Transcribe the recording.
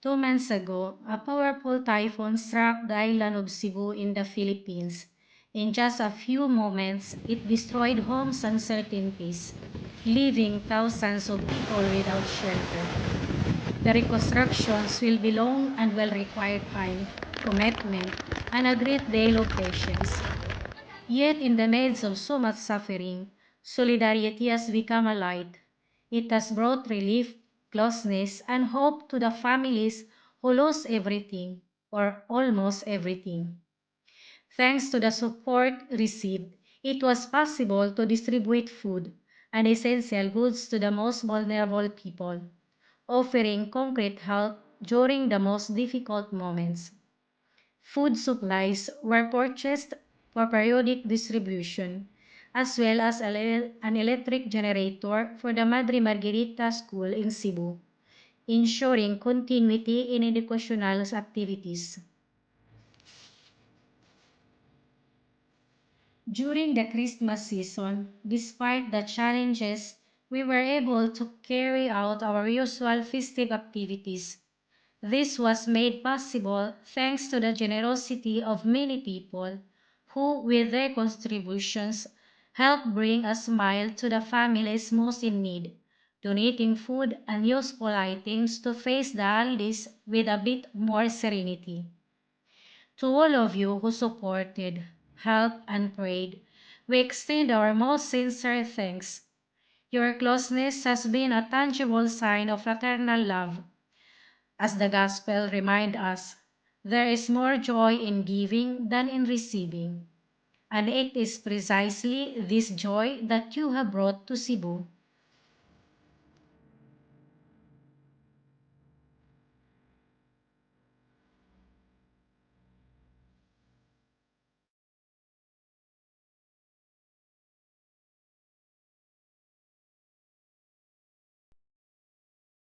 2 months ago, a powerful typhoon struck the island of Cebu in the Philippines. In just a few moments, it destroyed homes and certainties, leaving thousands of people without shelter. The reconstructions will be long and will require time, commitment, and a great deal of patience. Yet in the midst of so much suffering, solidarity has become a light. It has brought relief, closeness, and hope to the families who lost everything, or almost everything. Thanks to the support received, it was possible to distribute food and essential goods to the most vulnerable people, offering concrete help during the most difficult moments. Food supplies were purchased for periodic distribution, as well as an electric generator for the Madre Margarita School in Cebu, ensuring continuity in educational activities. During the Christmas season, despite the challenges, we were able to carry out our usual festive activities. This was made possible thanks to the generosity of many people who, with their contributions, helped bring a smile to the families most in need, donating food and useful items to face the holidays with a bit more serenity. To all of you who supported, helped, and prayed, we extend our most sincere thanks. Your closeness has been a tangible sign of fraternal love. As the Gospel reminds us, there is more joy in giving than in receiving. And it is precisely this joy that you have brought to Cebu.